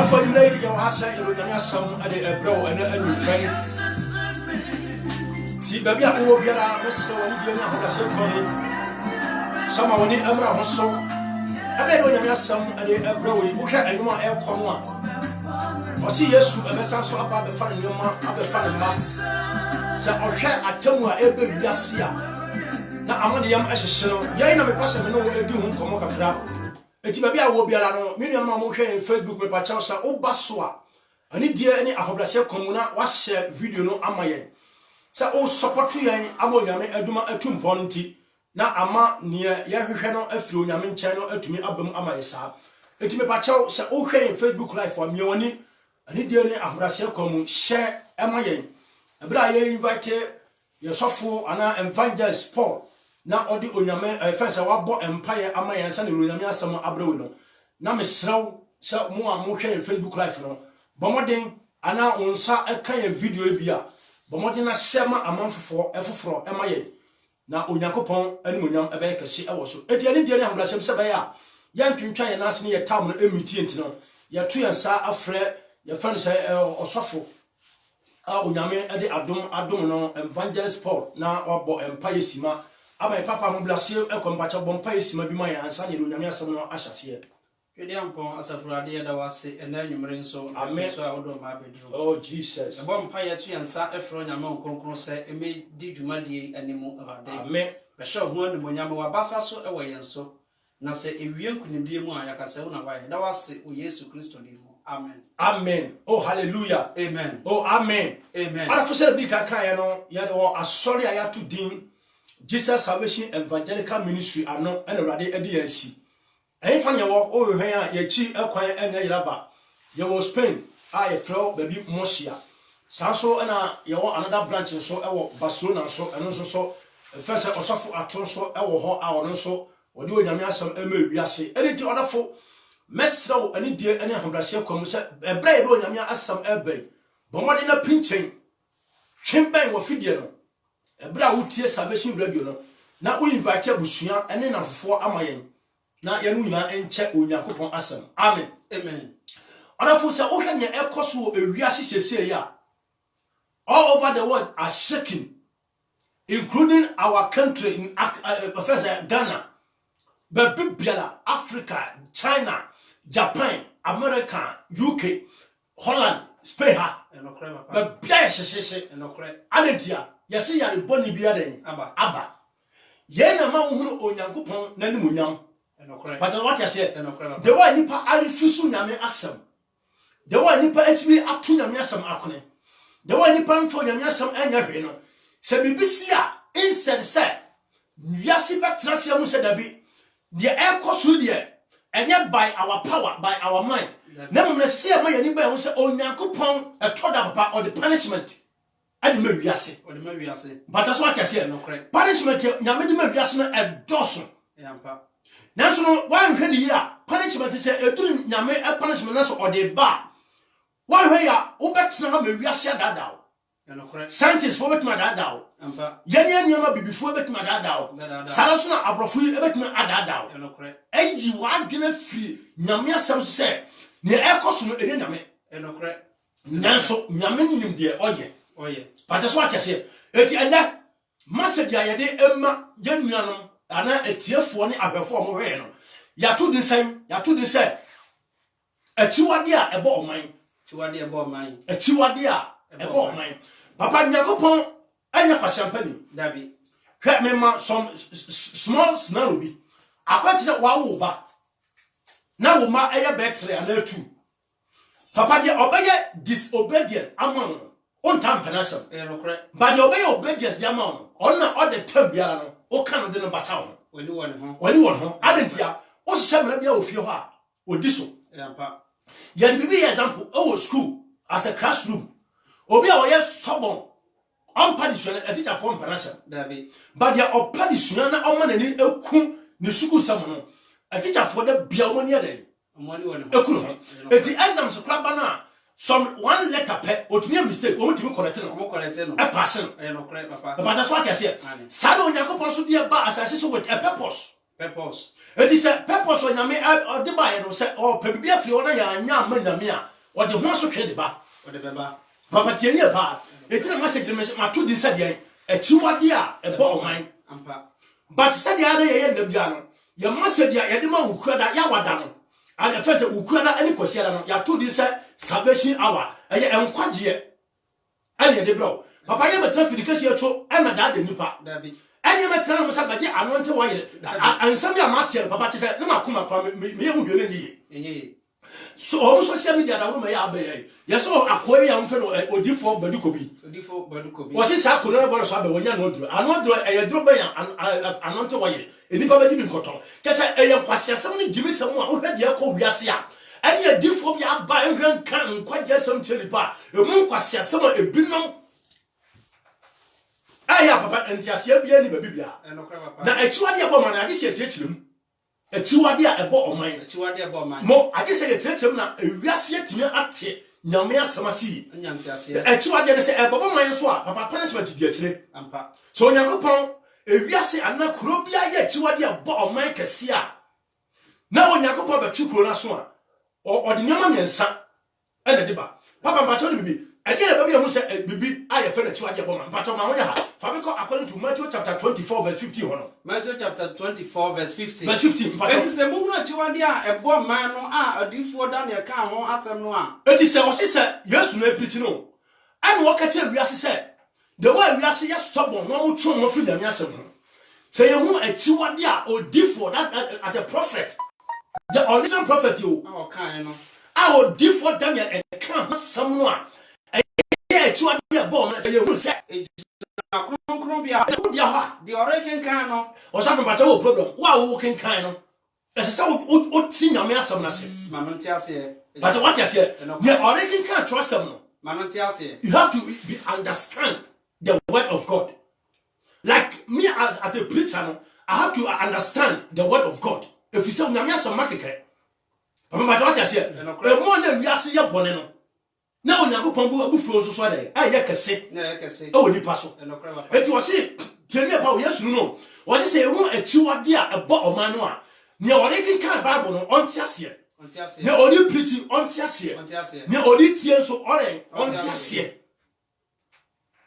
for you lady, your husband, you will not some at the bro and a friend. See, baby, I will get out of so and you know how some of the other also. I don't know some at the bro, who had a more air corner. Or see, yes, you have a sense about the fun, your mom, of the fun mass. So, or share a tongue where every Yasia. Now, I'm on the young assassin. Yay, no person know what you do, come up. Eti baby a wo biara no me nua mo hwe Facebook me pacha sa obaso a ani die ani ahobrase komuna wa share video no amayen sa o support yen amonyame aduma atumfo nti na ama ne ye hwehwe no afiri onyame nchen no atumi abam amaye sa eti me pacha sa o hwe Facebook live wa me woni ani die ani ahobrase komu share amayen ebra ye invite ye sofo ana evangelist Paul na odi onyame fense wabo empire amaye nsa ne onyame asam abrewe no na mesrew sha mo a mo hwe Facebook live no bomoden ana onsa eka ya video bia bomoden na shema amanfofo efoforo emaye na onyankopon animonyam ebe kase ewo so edi ani die ne hambrasem se be ya yantwintwa ye nas ne ye tam no emiti enti no ye to ye nsa afre ye fense osofo a onyame ede adom no evangelist Paul na obo empire sima aba papa mo blase ekompacha bompa esima bi ma ya ansa ne onyame asem no ahyase Twede ampon asafurade ya da wase ena nwumre nso so a wodo ma bedru oh Jesus bompa ya tu yansa efro nyame nkonkron se eme di dwumadie animu abade amen be sha ho animu nyame wabasa so ewo yenso na se ewie nkunimdie mu ayakase wo na wa da wase o Yesu Kristo di mu amen amen oh hallelujah amen oh amen amen ara fose bi kaka ya no ya do asori aya to din Jesus Salvation Evangelical Ministry ano ena urade edi yansi e fa nyewo o hwen a ye chi ekwan enya yiraba ye wo Spain a ye fro baby Mosia sanso ena ye wo another branch so e wo Barcelona so eno so first osofo ato so e wo ho a ono so wodi onyame asem ema wiase eni ti odafo mesraw ani die ani ahobrase kwam se ebra ye do onyame asem ebe bomode na pinchen twemben wo fidie no ebra wutie Salvation Radio no na wo invite abusua ene na fofo amayen na yanu nyina enche onyankopon asem amen amen odafo se wo hwanya ekoso ewiase sese ya all over the world are shaking including our country in Professor Ghana Bibiala Africa China Japan America UK Holland Spain bia shesheshe anetia yesi ya boni bia den aba ye na ma hunu onyankopon na ni munyam but what you say the way nipa arifisu nyame asem the way nipa hb atu nyame asem akone the way nipa mfo nyame asem anya hwe no se bibisi a instead say wiase betrase mu se dabi the ekosu de enya by our power by our mind na mo se ya ma yani ba ho se onyankopon etoda papa or the punishment and me wiase o de ma wiase but that's what I say punishment nyame de ma wiase no edoso yampa nanso no wan hwe ni ya punishment say eduru nyame punishment na so o de ba wan hwe ya wo betina ha ma wiase adada o scientists for betima adada o yampa yanya nyama bibifo betima adada o sara so na abrofo betima adada o eji wa dwena firi nyame asem se ne ekoso no ene nyame nanso nyame nim de oye but that's what I say eti enda message ya yede emma yanuanom ana etiefo ne ahwefo mo hwe no ya to din say etiwade a ebo oman tiwade ebo oman etiwade a ebo oman papa nyakopon anya kwasampani dabi hwe me ma some small scenario bi akwati say wa wo ba na wo ma eye betre ana atu papa de obeye disobedient amon on time penasem but the obey obedience the amount on the tab biara no o kan de no bata ho wani won ho adentia o hye bia ofie ho a odi so yampa ya bibi example o school as a classroom obi a we stubborn on padisuan a teacher for penasem dabi but the opadisuan na o manani eku ne school sam no a teacher for the bia woni ade ekuru eti exam so kraba na some one letter pe otumi mistake o mutimi correct no e pass no papa but that's what I say sada onyankopon so dia ba asase so with a purpose purpose it is a purpose o nyame o de ba ye no say o pe bibia fie ona ya anya ma nyame a or the one so can the bar. Or the beba. Papa Tiania pa, a tell message my 2 decided a chiwadia, a ball of mine. But said the other end of the piano. Your master, the Edema Ukrada Yawadano, and the first Ukrada and Kosiano, ya 2 decide salvation hour, and ya am quadria. And the blow. Papa, I am a traffic because you're true, I'm a dad in Nupa. And you met them about the anointed wire, and some young Martin, Papa said, no, come from me. So also social media that woman yabe. Yes, oh, aquarium fellow or default Badukobi. Was this I could never have when you're not. I'm not doing a drop by an anointed wire. Any public in cotton. Just a young question, somebody give me someone who had your code yasia. And your default ya buy and can quite get some chili bar. A monk was someone a binum. I have Papa and Tiasia be any baby. Now, actually, a woman, I just teach them. A chiwadia a ball of mine. More, I just say a teach him now. We are seeing to me at it. Yamia Samasi. A chiwadia say a baba mine swap. Papa punishment to the so Yakupon, if we are saying I'm not Kurubia yet, chiwadia ball of mine can see. Now, when Yakupon, but 2 corona swan or the Yaman and son and a deba. Papa Baton be. I did a baby who said, Bibi, I have felt a chiwadia woman, but on my way. Fabico, according to Matthew chapter 24, verse 50. Matthew chapter 24, verse 50. Verse 15. It is the movement you are there, a boy man, a default down your car, or as a noir. It is a said, yes, no preaching. And what I tell you, as I said, the way we are saying, yes, stubborn, no more true, more freedom, yes, say you want a chiwadia or default that as a prophet. The original prophet, you I will default Daniel and come someone. A chiwadia bomb, say you will say. The Oregon cano or something about our problem. Wow, walking kind. As a sound would see your master, Manontiasia. But what you say, the Oregon can't trust someone. Manontiasia. You have to understand the word of God. Like me as a preacher, I have to understand the word of God. If you say, Namia, market, but what you say, the more than we are seeing your bonnet. Now, Yakupon Buffalo, so I say, oh, you pass. It was it. Tell me about yes, you know. Was it say, oh, a chiwadia, a bot of manua. Near Oregon can't Bible on Tiasia. Near only preaching on Tiasia. Near only tears of Oregon on Tiasia.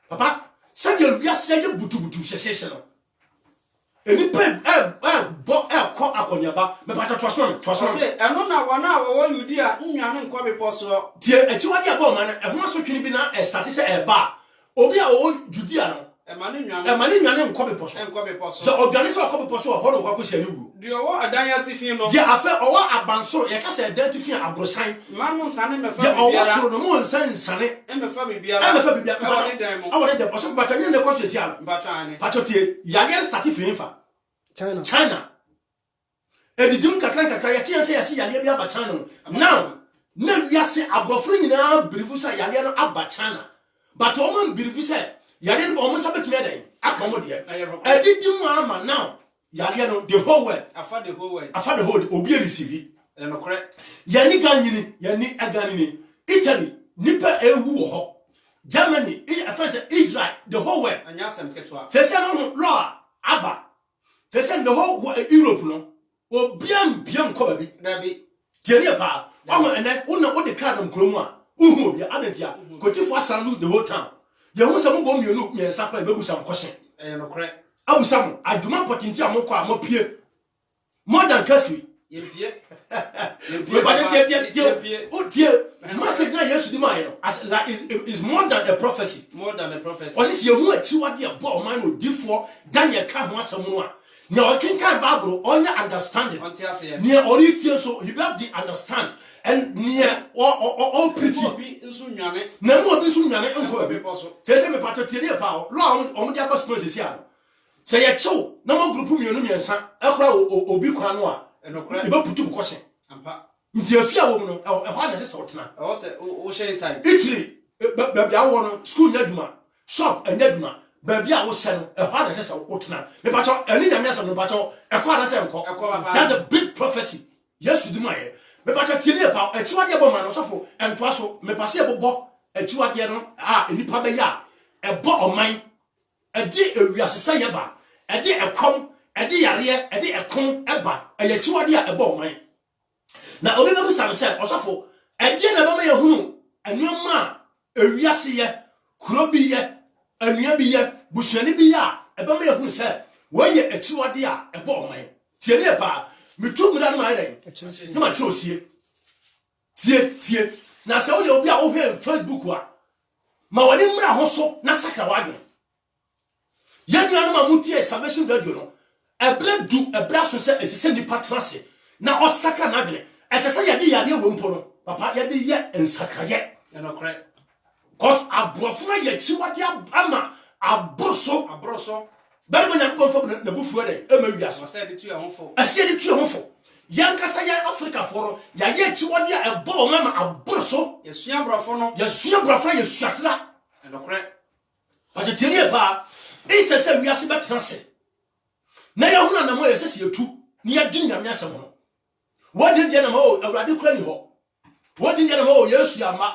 Papa, send your Yasia Butu session. Any pen, call up on your back, but I trust one. I don't know 1 hour, you dear, and Quabi Posso. Dear, a chiwadia woman, and once you can be now a status a bar. Obia old Judiano. A Malinian and Quabi Posso. So, organize our Quabi Posso, or Hono, do you want a diatifino? Dear, I felt or a banso, a cast identify a brosign. Mamma San, also the moon, San Sunny, and the family. I wanted the possible, but I didn't know what you say. But Yagan started for China. And the Dum Katlanka, I can't say I see Yalia Bachano. Now, no, you say above now, Brivusa Yaliano Abba China. But woman Brivusa, Yalian almost a bit made. Accommodate. I did you mamma now. Yaliano, the whole way. I found the whole, Obia receive. And correct. Yani Ganini, Yani Aganini, Italy, Nipper Ewu, Germany, Israel, the whole way. And Yasam Ketua. Session law, Abba. They send the whole Europe, no, or beyond Kobabi, Baby, Tiapa, and then what the cardam Groma, Umu, Anatia, Cotifa San the whole town. You want some bomb you look me and supply Babusam question. And correct. Abusam, I do not put into a mocha, more peer. More than coffee. Oh dear, Master yes to the as that is more than a prophecy. More than a prophecy. What is your word to what the ball man will do for Daniel can't want someone. Now, King Bible only understanding. Near Oritian, so you have to understand. And near all preaching. No more be soon, and say, me Patotilia power, long on the upper space here. Say a show, no more group of your son, a crow or be quanoa, and no put to question. Into a fear woman, or a one as a sortna. Italy, but I want school Nedma, shop and Nedma. Baby, I was sent a hard as a Otna. The battle, and in the mess of the battle, a quarter. That's a big prophecy. Yes, you do my. The battle, Tilia, a Chiwadia woman, also, and Twasso, me passable bock, a Chiwadiano, in the Pabaya, a bot of mine, a day we are Sayaba, a day a com, a day a rear, a day a com, a bat, a Chiwadia, a ball mine. Now, Oliver Sam said, also, ɛdeɛ na bɛma yɛhunu ɛnneɛma a ewiase yɛ kuro bi yɛ anua bi yɛ busuani bi yɛ a ɛbɛma yɛhunu sɛ wɔyɛ akyiwade a ɛbɔ ɔman tie ne paa metu mmira no ma ayɛ dɛn ne ma kyerɛ osie tie na sɛ woyɛ obi a wohwɛ Facebook a ma wɔde mmira ho so na sakra wadwene yɛnua no ma mutie Salvation Radio no ɛbrɛ so sɛ ɛsɛ nipa tena se na ɔsaka n'adwene ɛsɛ sɛ yɛde yadeɛ wɔ mpo no papa yɛde yɛ nsakrayɛ ɛnɔkorɛ cause aborɔfo no yɛ akyiwade ama aboroso bɛne ma nyankopɔn fa na bufuo dɛ ɛma wiase ɛsɛ yɛde tuɛ ho fo yɛnkasa yɛ Afrikafoɔ no yɛayɛ akyiwade a ɛbɔ wɔn ama aboroso yɛsua borɔfo no yɛsuatera ɛnɔkorɛ pagyetiɛ ne paa ɛsɛ sɛ wiase bɛtena se na yɛhono anam yɛ sɛ sɛ yɛtu ne yɛdwe nyame asɛm ho wɔde deɛ nam awurade kora ni hɔ wɔde deɛ nam Yesu ama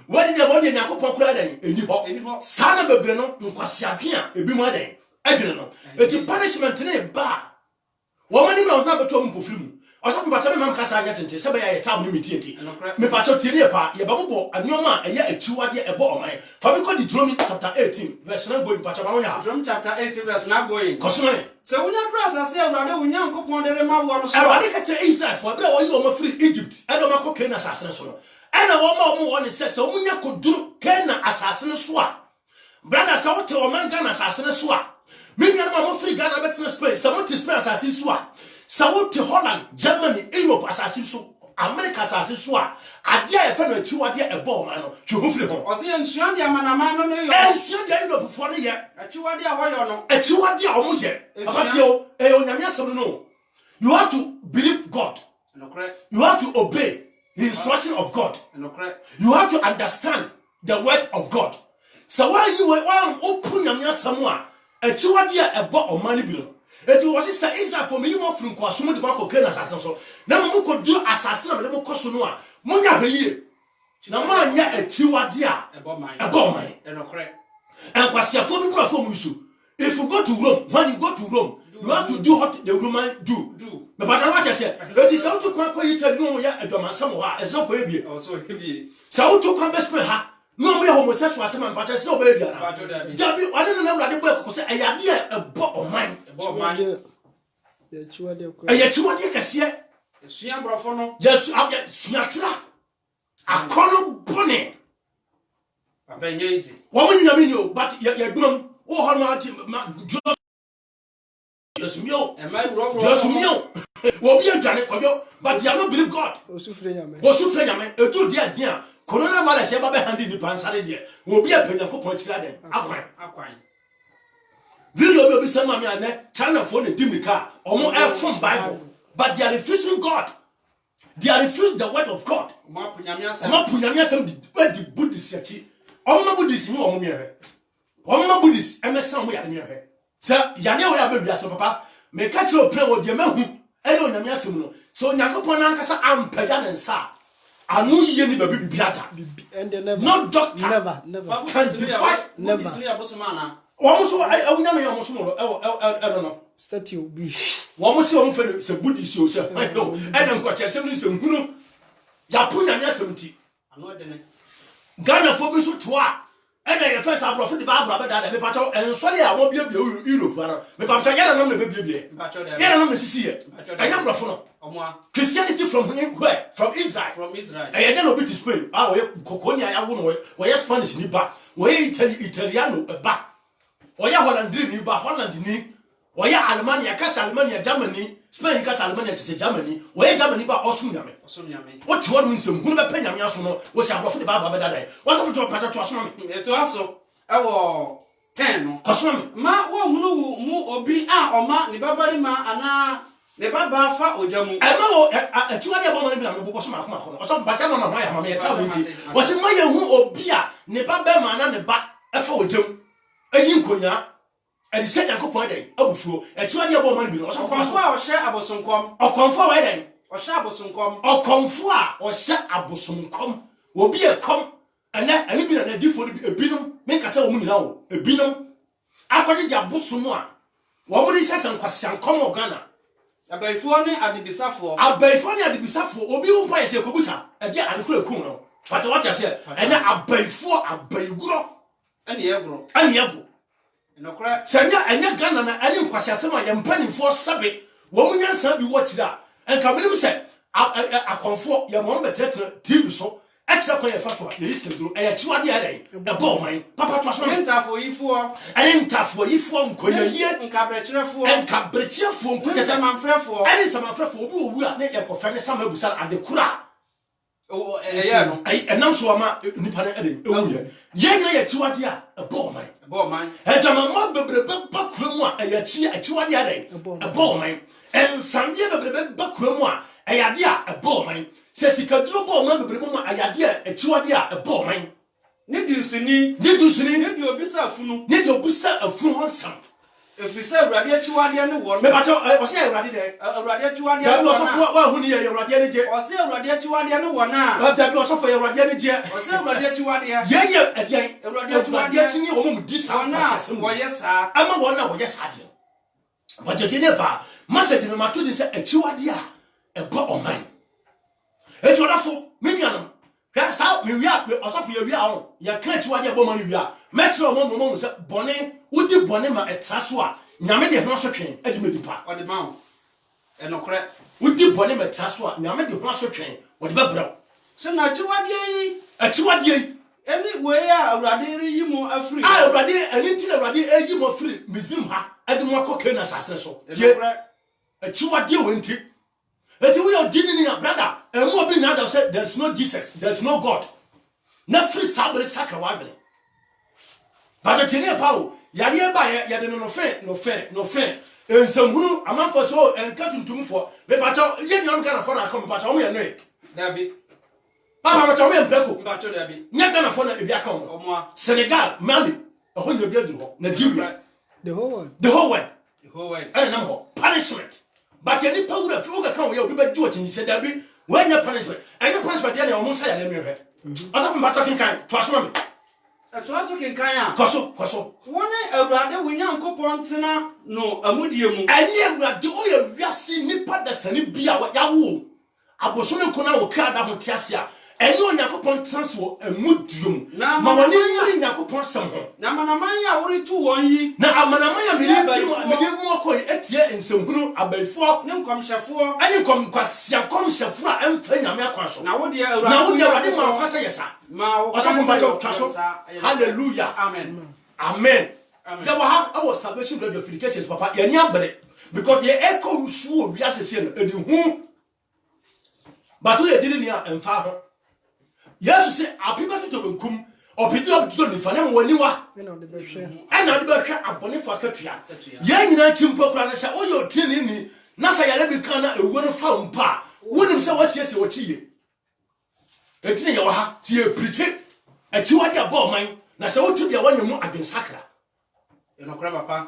wɔde deɛ wɔde Nyankopɔn kora dɛn ɛni hɔ saa na bebree no nkwasiadwe a ebi mu adɛn adwene no eti punishment ne ba wɔn ani na ɔna bɛtɔ mu mpofiri mu ɔsɔfo mpatɔ me mam kasa anya tente sɛ bɛyɛ yɛ tam ne metienti me patɔ tie ne pa yɛ babobɔ anoma a ɛyɛ akyiwade ɛbɔ ɔman fa bi kɔ Deuteronomy chapter 18 verse 9 going patɔ ba wonya Deuteronomy chapter 18 verse 9 going kɔsɔne sɛ wonya kura asase awurade wonya nkopɔn de rema wo no so awurade ka kyerɛ Israel fo bɛ wɔyi wɔn free Egypt ɛdɔ ma kɔ Canaan asase no so no ɛna wɔn ma wɔn wɔ ne sɛ wɔn nya koduru Canaan asase no so a brother sɛ wote wɔn Ghana asase no so a me nua ma mo free Ghana bɛtena Spain sɛ wote Spain asase so a sɛ wote Holland Germany Europe asase so America asase so a adeɛ a yɛfɛ no akyiwade ɛbɔ ɔman no twe ho firi ho ɔsɛ yɛnsua de amanaman no yɛ ɛnsua de Europe foɔ no yɛ akyiwade a wɔyɛ no akyiwade a wɔn yɛ abatio ɛyɛ onyame asɛm no you have to believe God ɛnɔkorɛ you have to obey the instruction of God ɛnɔkorɛ you have to understand the word of God sɛ wɔn open nyame asɛm a akyiwade a ɛbɔ ɔman no bi no eti wɔsi sɛ Israel for me mo firi nkwasom de makɔ Canaan asase so na mo kɔ du asase na mo kɔ so no a mo nya hweyie na mo anya akyiwade a ɛbɔ ɔman ɛnɔkorɛ nkwasiafo bi kura fom yusu if you go to Rome when you go to Rome you have to do what the Roman do me pata wa kese eti sɛ wotu kwan kɔ Italy no yɛ aduamansam hɔ a ɛsɛ kɔ ebie sɛ wotu kwan bɛ Spain ha no mo yɛ homosexual asɛm an pata sɛ obɛ bia na dabi ɔne no awurade bɔ ɛkɔkɔ sɛ ɛyɛ adeɛ ɛbɔ ɔman ɛyɛ akyiwade kɛseɛ esua borɔfo no suatera akɔno bɔne abɛnyɛ easy wɔn mo nyina mi ni o but yɛ dum wo hɔ no ati Yesumio wo bi adwane kɔdɔ but they don't believe God osufre nyame etu dia dia coronavirus eba be handi ni pansare de wo bi apanya kopɔn kyira den akwan video bi obi sɛ no me ane China for ne dimika ɔmo ɛfom Bible but they are refusing God they are refusing the word of God ɔmo apunyame asɛm di Buddhist yachi ɔmo Buddhist ni ɔmo mehwe ɔmo Buddhist ɛmɛsan mo yare mehwe sɛ yane wo ya be bia so papa me ka kyerɛ opre wo de mahu ɛne onyame asɛm no sɛ Onyankopɔn nankasa ampagya ne nsa anu yie ni baby bibiada no doctor never can defy never wɔn so onyame yɛ wɔn so no ɛno no statue bi wɔn so wɔn fɛ sɛ Buddhist o sɛ ɛna nkɔkyɛ sɛm ni sɛ hunu ya pu nyame asɛm ti ano de ne Ghana fo bi so to a ɛna yɛ fɛ sɛ aborɔfo de ba abura bɛda da me patɔ ensɔre a wɔn biebie Europe ara me patɔ yɛna nam na bebiebie yɛna nam na sisi yɛ ɛnya aborɔfo no Christianity from where from Israel ɛyɛ den obi to Spain a wɔyɛ kokoni a yawo no wɔyɛ Spanish ni ba wɔyɛ Italiano ba wɔyɛ Hollandri ni ba Holland ni wɔyɛ Alemania kasa Alemania Germany Spain kasa Alemania tse Germany wɔyɛ Germany ba ɔsum nyame what you want me nsɛm hunu bɛpɛ nyame aso no wɔ sɛ aborɔfo de ba bɛda da wɔsɛ foto pata to aso me eto aso ɛwɔ 10 no kɔsoma me ma wo hunu mu obi a ɔma ne babarima ana ne baba fa ojamu ɛma wo atiwade abɔ ma bi na me bobɔ so ma akoma kɔ ɔsɔ bata ma ma ya ma me ta wo nti wɔsɛ ma yɛ hu obi a ne baba ma na ne ba ɛfa ojamu ɛyi nkonya ɛdi sɛ Nyankopɔn dɛn abufuo atiwade abɔ ma bi no ɔsɔ ɔkɔmfo a ɔhyɛ abosonkɔm ɔkɔmfo a wɔyɛ dɛn ɔhyɛ abosonkɔm ɔkɔmfo a ɔhyɛ abosonkɔm obi ɛkɔm ɛne bi na na difo bi ebinom me kasa wo mu nyina wo ebinom akɔgye abosom a wɔn mo de hyɛ sɛ nkwasiankɔm wɔ Ghana Abaifo ne adibisafo. Abaifo ne adibisafo obi wo mpa yese kobusa e dia adekura kun no. Fata what you say ene abaifo abaiguro Ene yegro. Ene yego. Enokra Sanya enya Ghana na ene nkwasiasem a ye mpanimfo sabe wo munyansa bi wo kira enka menim se akonfo ye mo betetre TV so extra kwa ye faso ye iskendro e ya chiwade adai e ba oman papa to so mentafo yifo ene ntafo yifo nkonya yie nkabrechirefo nkonya samanfrefo ene samanfrefo obi owu a ne ye kofa ne samabusa adekura eye no enam so ama nipa na ede ewu ye nyina ye chiwade a e ba oman etama mo bebrebe bakura mu a ye chiwade adai e ba oman ensamye bebrebe bakura mu a ayade a e ba oman se sikaduro ba oman bebrebe mu a ayade a e chiwade a e ba oman ne dusini ne di obisa afunu ho nsam efisa awurade achiwade ne won me bacho o se awurade de awurade achiwade ne won wa hu ni ye awurade ne je o se awurade achiwade ne won a da bi o so fo ye awurade ne je o se awurade achiwade ye edian awurade achiwade tini wo mu disa wo yesa ama wo na wo yesa de budget ne ba message no mato ni se achiwade a e ba oman eti odafo minianam ka sa mi wia osofo ye wia ho ya kan achiwade e ba oman wia metre o mo se bone wudi bone ma etraso a nyame de ho asotwen edi medipa o de ma enokre wudi bone ma etraso a nyame de ho asotwen o de babra se na achiwade yi eni we ya awurade riyi mu afri awurade eni ti awurade eyi mo afri mizim ha edi mo akọ na sasene so tie achiwade wonti eti we odini ni brother emu obi na da say there's no Jesus, there's no God na free sabre saka wabele ba tini pawo yare ba ya de no fe ensamhunu amanfo so enka tuntumfo me bacho ye nyam kana fo na akọ me bacho mo ye no dabi papa bacho mo ye mpreko bacho dabi nya kana fo na ebi aka mo Senegal Mali ho nya bi aduro Nigeria the whole world and nam punishment but any power fi uga kan we obi ba ji otin se dabi we nya punishment ya na o mo sa ya na me hwe asafu mbato kinkan to aso me to aso kinkan a koso woni awurade wonyankopon tena no amudie mu enye awurade o ya wiase nipa da sani bia ya wo abosome ko na wo ka da ho tiase a enye onyankopon transwo amudium ma woni muri nyakopon sam ho na manaman ya wori tu won yi na amanaman ya mede mu ko etie ensemhunu abaifo ne nkomhyefo ani komkwasia komhyefo a emfa nyame akwaso na wodi awurade ma kwasa yesa ma wo kwasa mbato twaso hallelujah amen ya wa ha our salvation radio applications papa ya nyambre because the echo su o wiase se no edi hu batu ye dini ni a emfa ho yesu se apiba to benkum opidi to ni fa na woniwa na de behwe ana de behwe abonefo akatua ye nyina chimpo kura na sha oyo tini ni na sa yale bi kan na ewo no fa mpa wonim se wasiese wachiye etini ye wa ha tie preach achiwade aboman na se wotu bia wanyemu adwensakra enokra papa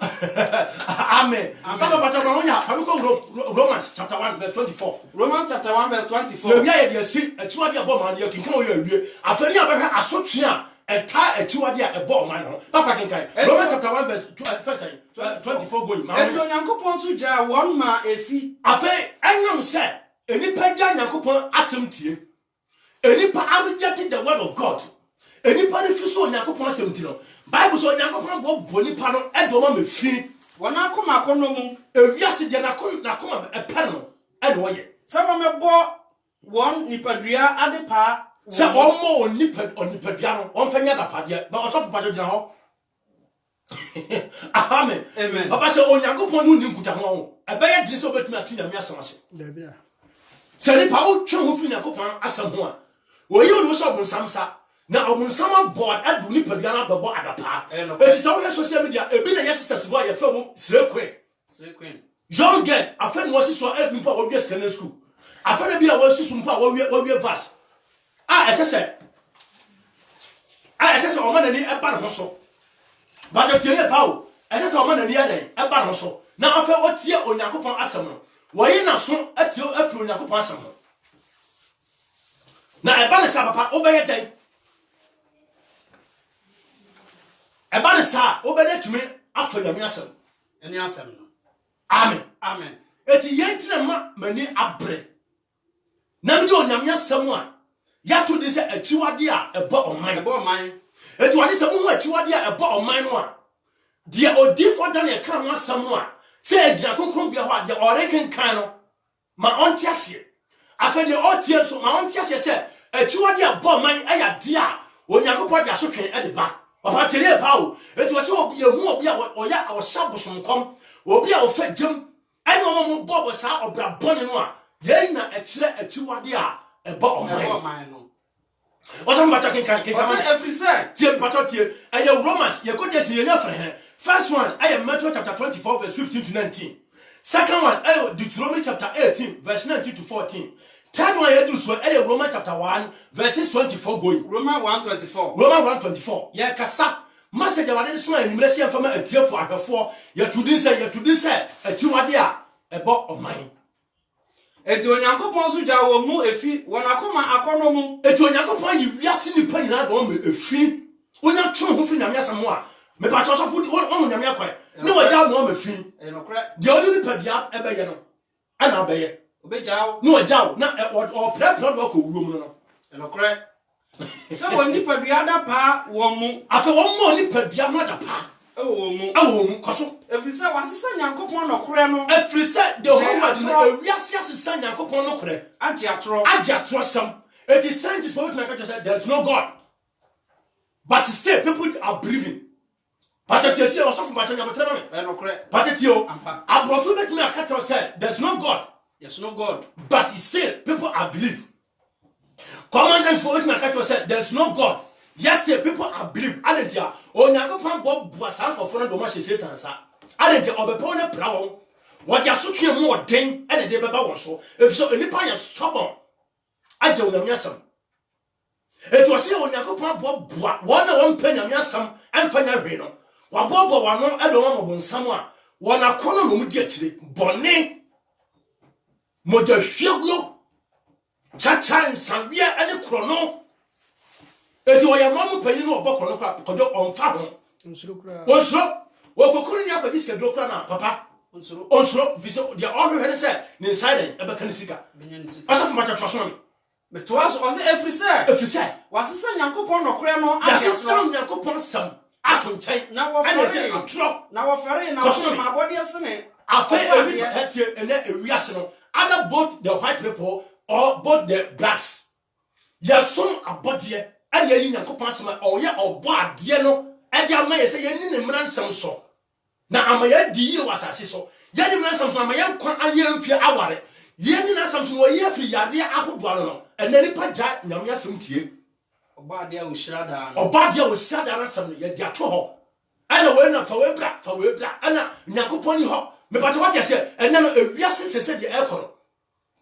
amen papa papa wonya famiko Romans chapter 1 verse 24 Romans chapter 1 verse 24 ya ye de si achiwade aboman ye kinkan wo awie afani abehwe asotwe a eta achiwade a aboman no papa kinkan Romans chapter 1 verse 24 going ma eto nyankopon so ja won ma efi afa enyam se enipa ja nyankopon asem tie enipa reject the word of God enipa refuso nyankopon asem tie no Bible so nyankopon bo nipa no edo ma mefi wona akoma akono mu ewiase de na koma epa no edo ye sawa mebo won nipadua adepa se omo onipadua no on fanya da pade ba osofu pade gina ho amen papa se onyankopon no ni nkuta ho ebe ye dine se obetumi atinya me asem ase da bia se ni pa o twa ho fi nyankopon asem ho a wo yi o so obunsamsa na omunsama board adu ni padua na bebo adapa e se wo social media e bi na yes sisters boy ye fa mu Srekwen John get afen wo siso e mpa wo wies kana school afen bia wo siso mpa wo wie verse esese o manani e ba no so ba de tie pa o esese o manani ya den e ba no so na afen o tie onyankopon asem no wo yi na so atie afri onyankopon asem no na e ba ne sa papa o be ye den eba ne sa obede tumi afa nyame asem eni asem no amen amen eti yentina ma mani abre na me onyame asem a ya to de se achiwade a ebo oman eti wase se mo achiwade a ebo oman no a de odifo Daniel kan ho asem no a se agina konkron bia ho de oreken kan no ma ontiase afa de otie so ma ontiase se achiwade a ebo oman aya de a onyankopɔ de asotwe e de ba papa tere pa o eti wase obi ehu obi a oya osabosonkom obi a ofa gem ani omo bobo sa obra bone no a ye na ekire achiwade a ebo oman no wasa mbata kan every say tie pato tie eye Romans ye ko jesi ye nyafre first one eye Matthew chapter 24 verse 15 to 19 second one eye Deuteronomy chapter 18 verse 19 to 14 third one ye do so eye Romans chapter 1 verse 24 going Romans 1:24 Romans 1:24 ye kasa message wade so animresi emfama atiefo ahwefo ye tudin say achiwade a ebo oman eti onyankopon so ja wo mu efi wonakoma akono mu eti onyankopon yi wiase ni pa nyina do me efi onya tro ho fi nyame asamo a me pa cho so fu o nyame akwa ne waja mo me fi enokre de odi ni pa bia ebeye no ana abeye obejawo ne waja na o pre do ko wuom no enokre so woni pa bia da pa wo mu afa wo mo ni pa bia ma da pa wo mu koso efisa wasisa nyankopon nokre no efisa de ho wadi na wiase asisa nyankopon nokre age atro sam it is scientists for what I said there is no God but still people are believing pastor tesi o so fu ba tanya betra me enokre pastor tio abrofu make me akata say there is no God yes no God but still people are believe common sense for what me akata say there is no God yes still people are believe adentia onyankopon bob buasa nkofo no do ma Satan sa adentia obepo ne prawo what ya sotwe mu oden ene de beba wo so efiso enipa ya stubborn aje onyame asam etu ose onyankopon bob bua wona won pa nyame asam emfanya hwe no wabobo wano edo mo bonsam a wona kono no mu di akire bone moja hweguo chacha nsawie ene krono eti wo ya mamu panyi no obokro no kwa kodo onfa ho nsuro kra wo kokuru ni abaji sika do kra na papa onsuro viso dia all we say ni inside e be kan sika asafu macha twaso no me twaso o say every say wasisa nyankopon nokre no asisa nyankopon sam atonchen na wo fere na wo ma body asene afa eni hetie ene ewiase no either both the white people or both the blacks yason abodie ade yi nyankopon asema o ye obo ade no ade ama ye se ye ni ne mransam so na ama ye di ye wasase so ye ni mransam so ama ye kwa aye mfie aware ye ni nansam so wo ye afri yade ahodo no ene ni paja nyame asem tie obo ade a oshirada no asem no ye di ato ho ana we na fa we bra ana nyankopon ni ho me paja what ye se ene no ewiase sese de ekoro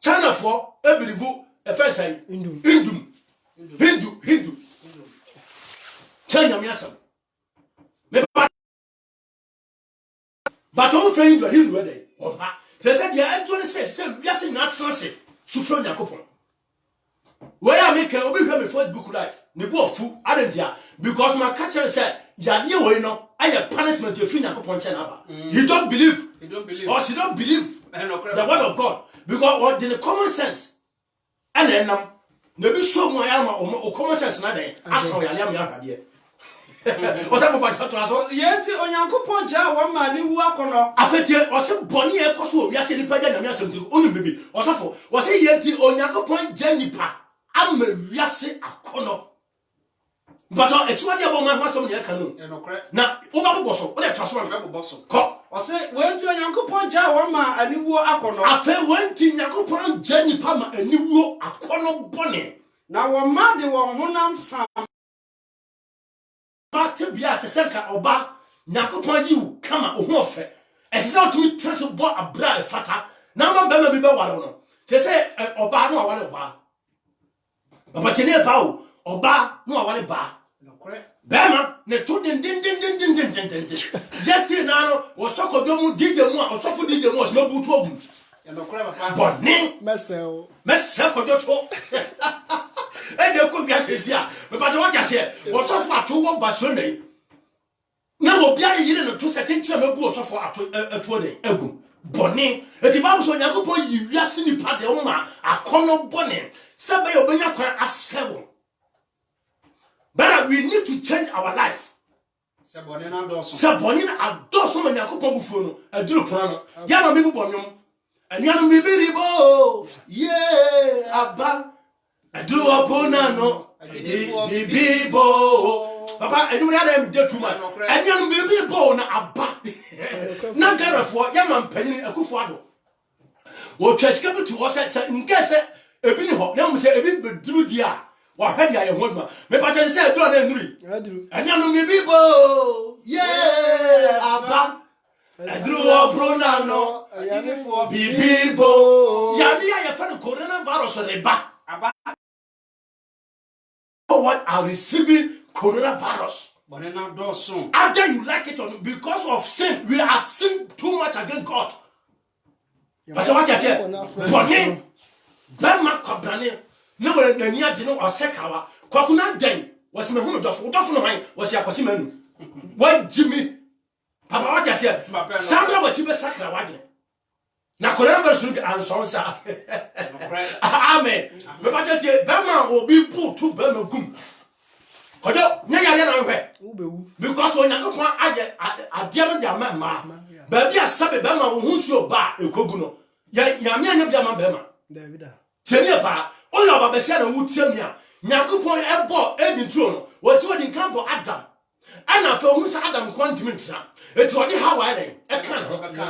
China for ebirivu efensan Hindu China miasam me but on friend Hindu we dey oba they said they are doing say wiase na transe sufro nyakopon we are make obi hwe me Facebook live ne bo ofu adentia because my catcher say yade we no aye punishment you free nyakopon chen aba you don't believe or she don't believe the word of God because what in the common sense and then na bi so mo ya ma o common sense na den aso ya le am ya hwade o se bo ba to aso yeti onyankopon ja wa ma ni wu akono afetie o se boni e koso o wiase nipa ja nyame asem ti onu bebi o sofo o se yeti onyankopon ja nipa ama wiase akono but etuwade abo ma hwasom ne aka no na o ba bo so o de twaso ma bo so ko o se wenti onyankopon ja wa ma aniwu akono afa wenti nyankopon ja nipa ma aniwu akono bone na wo ma de wo honam fa ba te bia sesenka oba nyankopon yiwu kama ohu ofe esese otumi trase bo abra efata na ma ba ma bi be wale no se oba no awale oba baba tene pa o oba no awale ba bema ne to din yes na no wo soko do mu DJ mu a osofo DJ mu o se mabutu ogun bone mesel ko do to e de ko bia sesia me pa to wa se wo sofo ato wo ba so nei na wo bia yire no to se tenche mabu osofo ato den agun bɔne eti Bible so Nyankopɔn yi wiase nipa de wo ma akɔnɔ bɔne sɛ bɛyɛ obenya kwan asɛwo. But we need to change our life. Se bɔne na dɔso. Se bɔne na adɔso ma Nyankopɔn bufuo no aduru kwan no. Ya ma bi bɔnyom. Anuanom bibiribo ye aba aduru opona no bibibo papa enum ya na em de tuma anuanom bibibo na aba na garafo ya ma mpanyin akufo ado wo twasika bitu wo se ngese ebi ni ho na mo se ebi beduru dia wa hwa dia ye ho ma me pa twen se aduru na enuri anuanom bibibo ye aba aduru opona no bibibo yani ya fa the coronavirus reba what are receiving coronavirus. Either you like it or not, because of sin, we are sin too much against God. But what I say, Bonnie, Bama Cobrane, never the near Geno or Sekawa, Kwakuna Den was my home of was Yakosiman. Why Jimmy? Papa, what I said, Sandra was Chiba Sakra wagon. Na coronavirus look and so on. Amen. But Bama will be put to Bama Gum. Because when you go I dear ma, baby, I sabe Bama who's your bar, a coguno. Yamia Bema. Tell me about all your Babasiana would tell me. Nyaku point a ball, Edin Trono, what's what in Campo Adam. And I feel Miss Adam Quantiminsa. It's what the Hawaii, a can,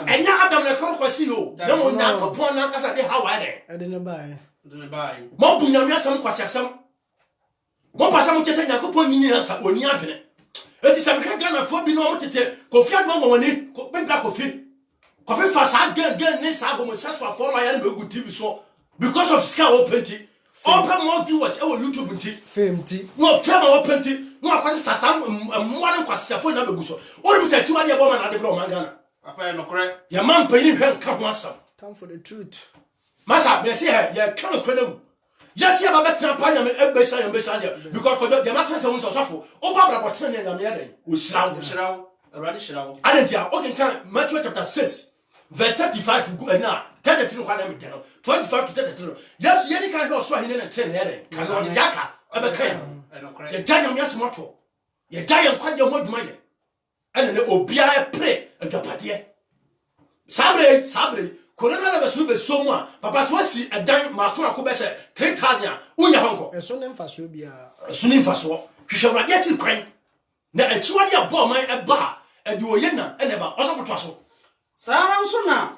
and now Adam the Crocosio. No one now upon us at the Hawaii. I didn't buy. Mobunya some Quasasam. Mopasam Chesa Yakupon Nias or Niagane. It is a Gana for being able to take Kofi Money, Black Coffee. Coffee fast, I get this album such for my good TV show because of Scout Open Tea. Open more viewers over YouTube and tea. Fame tea. No, Fame Open Tea. No, I was some one was a phone number. What was a 2 year woman at the Blow Magana? Papa, no correct. Your man paying him come once. Time for the truth. Massa, may see her, you can't quit. Yes, you have a better parliament, because the matters are so awful. Oh, Barbara, what's turning on the other? We shall, a radish. I didn't hear, okay, Matthew chapter 6, verse 35 for good now. 33 25 to 33. Yes, any kind of swahili and 10 heading. Can on the yaka, I'm a can. The giant yes motto. Your giant quite your word money. And the obia play a gapatia. Sabre. Corona never should be so much. Papa Swasi a dime Makuna Kubese 3,000. Unya Honko. A son Fasubia. A son Faso. You shall not get it crank. Now a Chiwadia bomb a bar and you are yena and never also for Tasso. Sarasuna.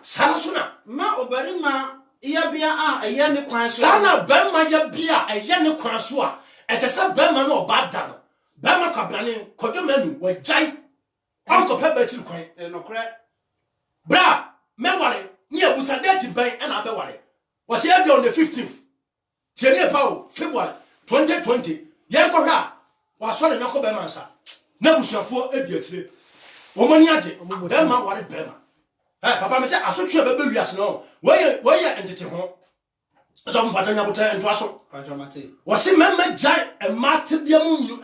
Ma Oberima Yabia a Yanni Quan. Sana Bema Yabia a Yanni Quasua. As a sub Bema no bad done. Bema Cabrani, Kodomen, were giant. Uncle Pepper to crank and no crack. Bra, Mewari. Near Busadeti Bay and Abewari. Was here on the 15th. Tiania Pau, February 2020. Yankoha was one of Yako Bemansa. Never shall for a dear. Woman Yati, Bema, what a Bema. Papa said, I should have a baby as no. Where you entity home? Some Patanabuta and Twasso. Was he member giant and Martibium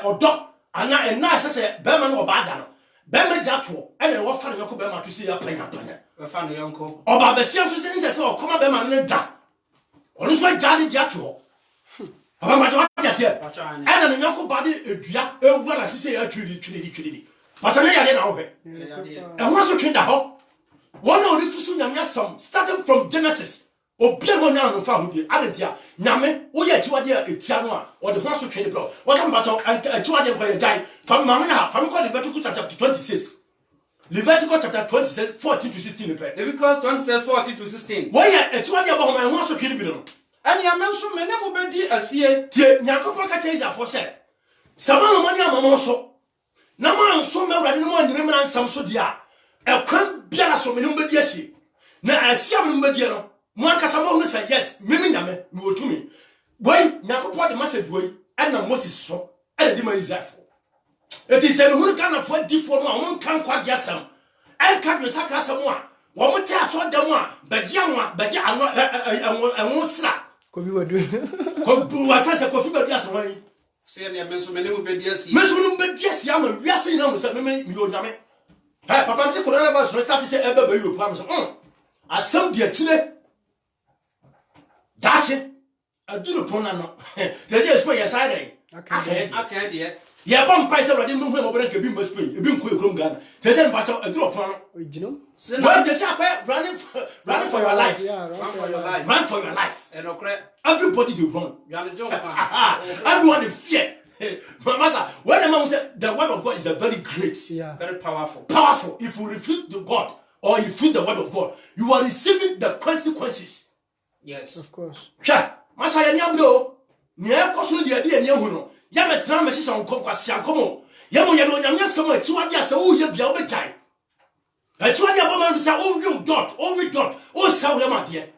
or dog? And not a nice as a Beman or Badano. Bema Jato, and I was finding Yako Bema to see a penny. Found your uncle. Oh, Baba Siam says, oh, come up, Bema and da. Or is why Jaddy Jato. Papa, just here. And an uncle body, well, as I say, a treaty. But I didn't know her. And once you came the hop, one of the Fusun starting from Genesis. Or Plemon found the Adentia, Name, or yet you are dear, it's Yanua, or the Master Trade Blow. What I'm about and 2 years where you die from Mamma, from Leviticus chapter 26. Leviticus chapter 26, 14 to 16. Leviticus 26, 14 to 16. Why, a 2 year about my Master Trade Blow? And you mentioned many mobility as here, Nyakopa change for said. Some money am also. Nama so me wrade no one remember some so dia. E kwan biara so me no be asi. Na asiam no be dia no. Mo ankasa mo say yes, mimi nyame, me wotumi. Boy, Nyakopo de message boy, and na Moses so, and the man Israel. It is a who can afford different one kan kwa dia sam. And can you sakra sam one. Wo mo ta so dem one, be dia one, be dia ano sra. Kobi wadu. Kobi wa fa se kofi be dia sam wan. Say na men so many will be dia si. Men so no be dia si am wi ase na mo say me yo nyame. Hey, papa say coronavirus start to say ebe be Europe am say asem de chile dache aduro pona no they just put your side Okay dear. ya bam pai say ready no hu mo bere ke bi mba Spain e bi nko ekrom Ghana they say mpa aduro pona no Original. when they say running for your life. Yeah, Run for your life. Run for your life. And okay. Everybody do run. You are the jump. Everyone they fear. Master, when the man said the word of God is a very great, Very powerful. powerful. If you refuse the God or you refuse the word of God, you are receiving the consequences. Yes. Of course. Yeah, Master, ya niablo. Nia koso dia dia nia huno. Ya metra me sisa onko kwase ankomo. Ya mo ya do nyamnya samo ati wade asa wo ye bia wo betai. Ati wade aboma ndo sa o wi dot, o sa wo ya made.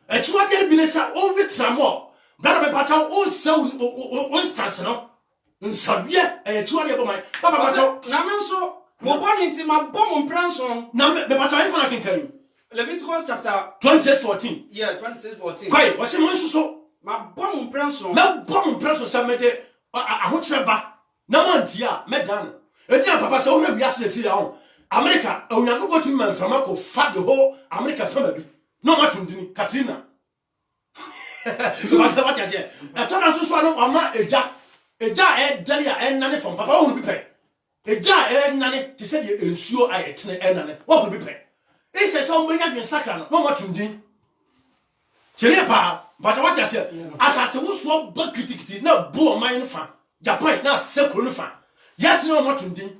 Ati wade bi ne sa o wi tramo. Bana be pata o sa o instance no. Nsabie ati wade aboma. Papa pata na me nso mo boni nti ma bom pranson. na me pata ifo na kenkan. Leviticus chapter 26:14. yeah 26:14. Kwai, wo se mo nsuso Ma bom pranson. me bom preso sa me de ahokyere ba na mantia me dan. Edia papa se wo hwe biase si ya ho. America, onyankopɔ tumi man frama ko fa the whole America fama bi. No matundini Katrina. What you say? I told am so no ama eja dali a nane from papa wo bi pe. Eja nane te se de ensuo ayetene nane. Wo bi pe. Ise se wo benya dwen sakra no matundini. Chele pa, but what you say? Asase wo so ba kitikiti na bu o man fa. Japan na sekro no fa. Yes no matundini.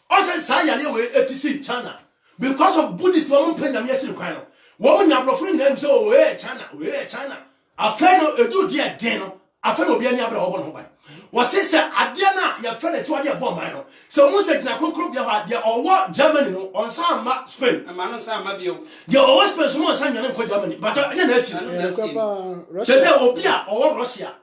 Also say yale we etisi China because of Buddhism won penya me akiri kwan no wo nya blofo na say o China afeno edu dia den no afeno obi ani abra ho bo no ba wo say ade na ya fe na tuade bo man no so mu say gina konkro bia ha dia owo Germany no on sa ma Spain Ma no sa ma bio. dia owo Spain so mo sa nya ko Germany but anya na asi Russia. say obi a owo Russia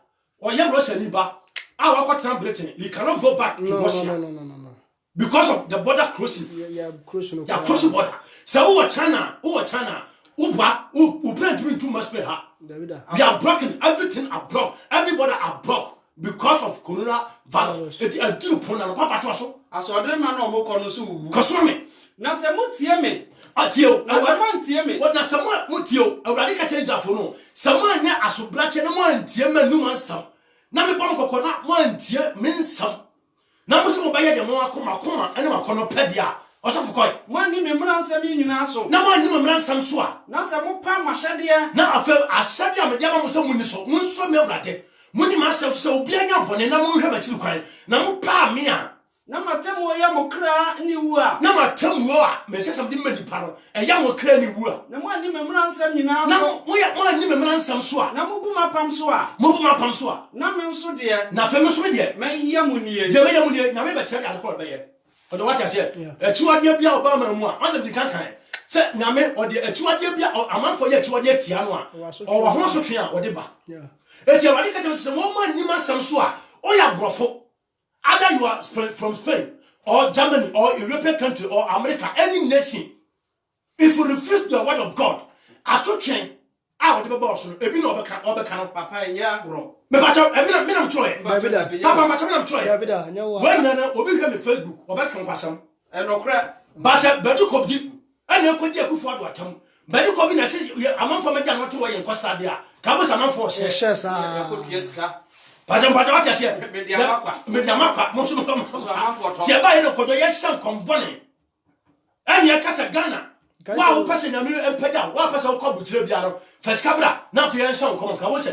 o ye Russia ni ba a wa kwatra Britain he cannot go back to Russia No. because of the border crossing. Yeah, crossing. Yeah, crossing border. So who China, who pray to too much pay her. We are broken. Everything are broke. Everybody are broke because of coronavirus. It a do pona papa to so. Aso de ma no mo kono so wu. Kosome. Na se mo tie me. Atio. Na se mo tie me. What na some mutio. Awurade ka change that for no. Some anya asobrache na mo antie manum ansam. Na me bom kokona mo antie mensam. Na mo se mo baye de mo akoma ene makono pedia osofo koy Mo ani me mra nsam yi nyina so. na mo ani mo mran sam so a Na se mo pa mahade na afa asade am dia mo se mo ni so mo nso me urade mo ni ma se so obi anya bone na mo hwe ba kiri kwan na mo pa me a na matem wo ya mo kra ni wu a. na matam wo a me se sam di mani pa no e ya mo kra ni wu a Na mo ani me mra nsam nyina na so. mo ani me mran sam so a Na mo bu ma pam so a. mo bu ma pam so a Na me nso de na fa me so me de me ya mu nie. de me ya mu de na me ba kire de alcohol be ye odo what you say echiwade bia obama mu a wase di kankan se nyame ode echiwade bia amanfo ye echiwade atia no a o wo ho so twe a ode ba eti awade ka se mo ma nima sam so a o ya brofo either you are from Spain or Germany or European country or America any nation if you refuse the word of God aso twen a ode be ba so ebi na obeka no Papa ya agro. me ba cha me na mtroe papa ma cha na mtroe David, nyawa. when na obi hwe me Facebook obeka nkwasam Enokra. Basa bedu kobi ene kodi akufo ado atam bedu kobi na se amanfo meja no to ye nkosa de a ka bo samanfo hye Yes, Ya ko pieska. bajam what you say Media makwa. mo so mo So amanfo to. se ba ye no kodo ye shan kombone ene ye kasa Ghana wa wo pese na me empeda wa pese wo kobu tire biaro first kabra na fe ye shan kom ka wo se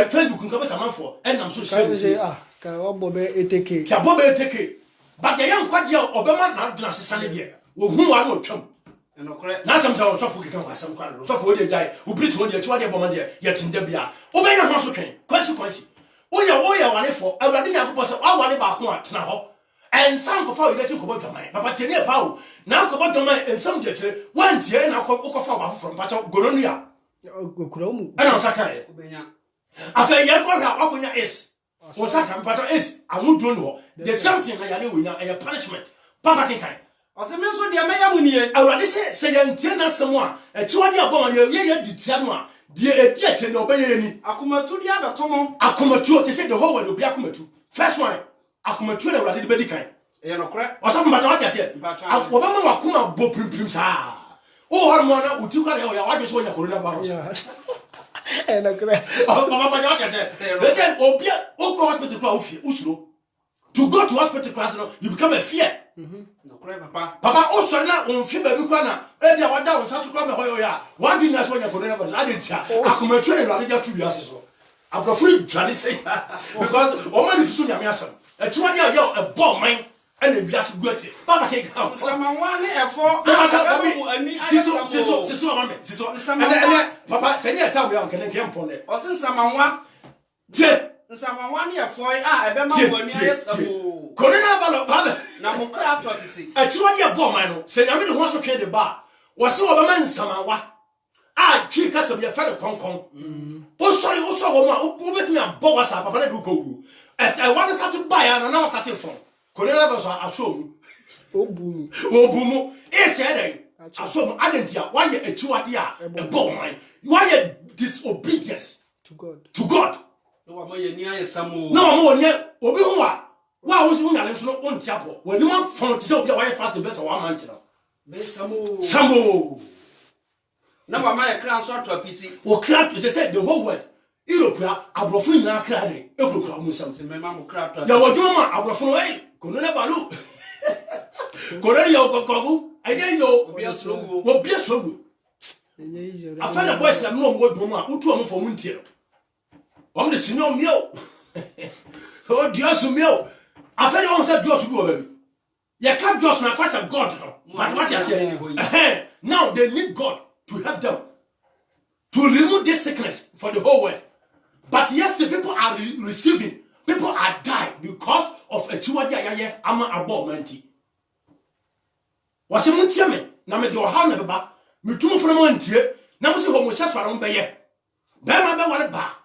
Facebook nka bo samanfo enam so say ka obo be eteke. ka bo be teke but ye nkwade obema na duna sesane de wo hu wa no twam Enokra. na sam sa so fu kikan kwasam kwa so fu de dai u preach won de chi wade boma de ye tinda bia o be na ho so twen consequence o ya wale for awrade nya ko se wa wale ba ko atena ho en san ko fa o de chi ko bo dwaman papa tene pa o na ko bo dwaman en sam de chire wan tie na ko fa ba from pa gonorrhea Okuramu. ana saka e Obenya. afa ye ko ra okonya is o saka mpato is amudo no the something na yale wonya a punishment papa kinkan Ose me nso de me ya mu nie. awrade se ye ntie na asem a echiwade aboma ye ditia no a de edi a chire na obeye ni Akomatu dia beto mo. akomatu te say the whole world obi akomatu first one akomatu na awrade de bedi kan e no kra o so mbata what say wo ba ma wakoma bo prim sa o hormona uti kwa ya wa so nya coronavirus And a crack. Mama what say they say obia o go hospital kwa ofie usuro to go to hospital class no you become a fear no kra papa o so na on fi ba bi kwa na e dia wada on saso kwa me hoyo ya wa bi na so nya coronavirus adentia akomatwe na lade ja tu wiase so aprofuri twade say because o ma ni fisu nya me asem e tiwa dia yo e bomb man and the wiase guati papa ke ga samanwa ne efo siso mama siso and papa say nya time ya kan ke mpone o sin samanwa je samanwa ne efo a ebe ma wani ayesamo corona balo na mo kra to titi e tiwa dia bomb man no say nya me de ho so twe de ba wo se wo ba man samanwa a twi kasa bi fa de konkon o sorry wo ma o betumi abọ wasa papa na du ko wu I want to start to buy and now start from Corona was assume Obumu e said assume adentia why a chiwadia a bomb why disobedience To God. no ma ye ni ayesamo no mo nye obi hu wa wo so nyale so no on tiapo wani ma fon ti say obi why fast the best of 1 month now be samo sambo na wa ma ye kra so ato apiti o kra to say the whole world Europe abrofo nyina kra de ekrokra mu sam se me ma mo kra to ya woduma abrofo no kono na balu kono ya okokogu aye yo obi asrowo wo bia sogu afana boys na no mo dum a utu am fo mu ntie o me sinyo mio o dios mio afana on say dios bi o ba bi ya ka dios na kwasa god no but what you say now they need God to help them to remove this sickness for the whole world. But yes, the people are receiving, people are dying because of a chiwadi ayaye ama abo menti. Wase muntie me na me de oha na beba, metumo fo na mantie, na mo se homosexual no beye. Bema be wale ba.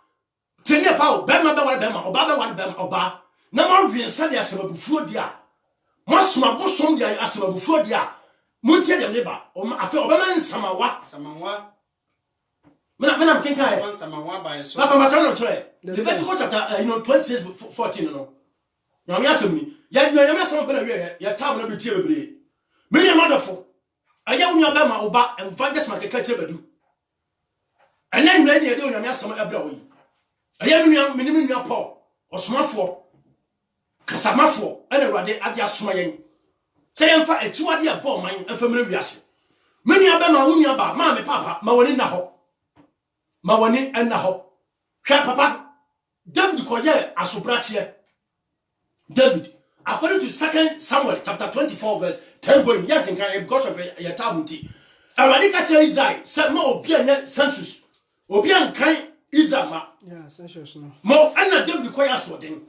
Tenya pa o bema be wale bema, oba be wale bema, oba. Na mo wiensa de asebabufuo dia. Mo soma bosom dia asebabufuo dia. Muntie dem ne ba, o afi obema nsamawa. Mena mkenka once samanwa ba yeso papa matano tore Leviticus chapter 26:14 no na me asem ya me asem bela wie ya tab na betie bebre me ya madofo aya unya ba ma oba emfa just makeka tie badu ena nwura ne de me asem ebra wo yi aya me nua Paul osomafo kasamafo ena Awurade ade asoma yen se yemfa achiwade abo man emfa mera wiase me nua ba ma unya ba ma me papa ma woni na ho ma woni enna ho hwa papa David koye asobrache David according to 2 Samuel chapter 24 verse 10 going ya kenkan because of your tabuti Awurade ka tell Israel say ma obi anya census obi ankan Israel ma census no mo enna David koye asodin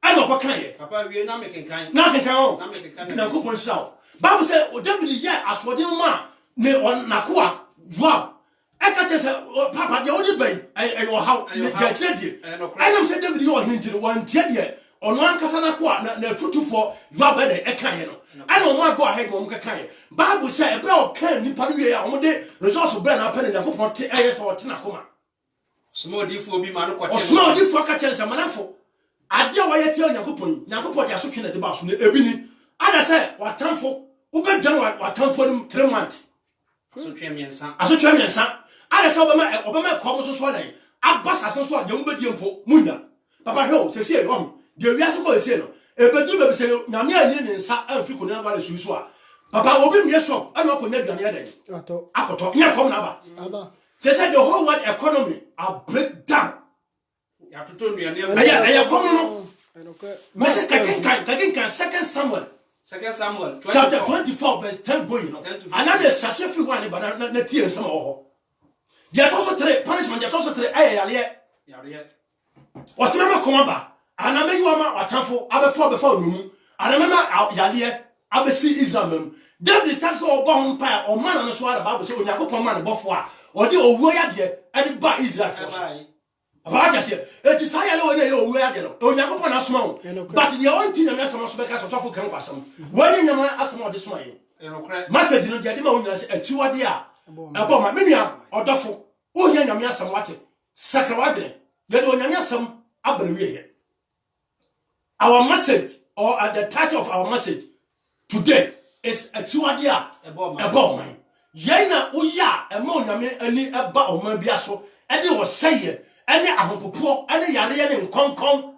ana ko kan ye papa wie na me kenkan o na me kenkan na ko pon saw Bible say o David ye asodin ma ne on nakoa Joab eka tese papa de odi bay ayo how ne gachedi enam say David yo hinti no wan tie de ono ankasa na ko na futufo Joab de eka ye no ana o ma go ahead mo mka ye Bible say e bra o kan nipa no wie ya o de resource bra na pen na ko te ayesa o te na koma small difo bi ma no kwate small difo ka chere se manafo ade a waye tie Nyankopon de asotwe na de ba so na ebini ada say watamfo ubedwan watamfo nim 3 months asotwe miensa ala sa obama ko mo so dan abasa so so de mbedi mpo munya papa he o se se o de wiase ko se no ebedu be se nyame anyi ne nsa amfi ko na wale susu a papa obi mye so ana ko nya duane yadan akoto nya kom na aba se the whole world economy are break down ya toto nuane aya kom no mese kakin 2 Samuel chapter 24 verse 10 going no another sashe fi one ba na tie nsama ho dia to so 3 punishment dia to so 3 yare osimama komaba anama yiwama watamfo abefo no mu anama yale abesi Israel mem David starts so go hon pa o man no so ara Bible say Onyankopon man bofo a odi owuo yade ade ba Israel for aba ja se eti sayale woni e owuo yade no Onyankopon asoma o but the one thing na asoma so beka so tofo kan kwasam woni nyama asoma odi soma yin message no dia de ma woni se achiwade a ebo ma menua odofo o nya nyame asam wate sakra wadene ye de onyame asam abana wiye our message or at the title of our message today is Achiwadia Ebo man. Yena uya emo nyame ani eba oman bia so e de wo seye ene ahopopo ene yare ne nkonkon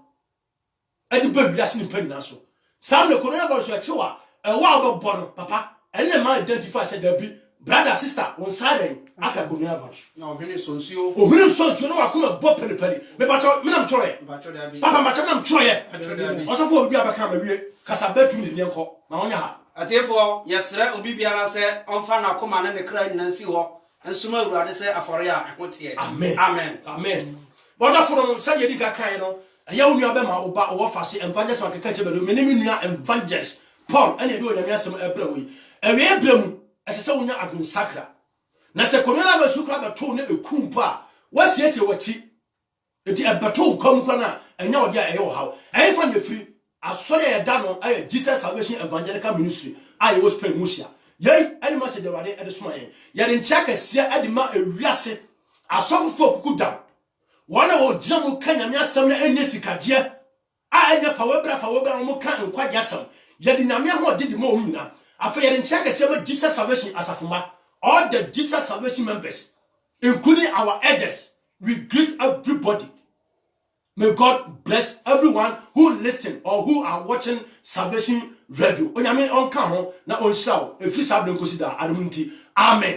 e de ba biase ni pagina so sam le coronavirus achiwa e wa obebo no papa ene ma identify say da bi brother sister on side aka coronavirus na ohene sonsuo no akoma bo pelepele me pacho me nam chore papa ma chama nam chore oso fo obi abaka ma wie kasa betu ni nyenko na onya ha atefo yesre obi biara se onfa na koma na ne kra nyina nsi ho ensuma awurade se afore a ehote amen boda from say yedi ga kan no ya onu abema oba wo fase evangelist makeka chebelo menemi nua evangelist Paul ene edo nyame asem ebrawi ewe ebramu ese se wonya adun sakra na se korona ba sukra ba to na ekumpa wasiesie wachi enti ebeto nkom kwana enya odi a eyo hawo efa na free asori ya dano aye Jesus Salvation Evangelical Ministry aye was pay musia yei any message de wade e soma yen ya de nchaka sia adima ewiase asofofo kukudam wana wo gina mu kanya me asem na enye sikaje a enya fa webra mo kan nkwaje asem ya de nyame ho de mo omina afa ya de nchaka sia ma Jesus Salvation asafuma all the Jesus Salvation members including our elders we greet everybody. May God bless everyone who listen or who are watching Salvation Radio. Onyame onka ho na onhyaw efi sablen kosida ademunti. Amen.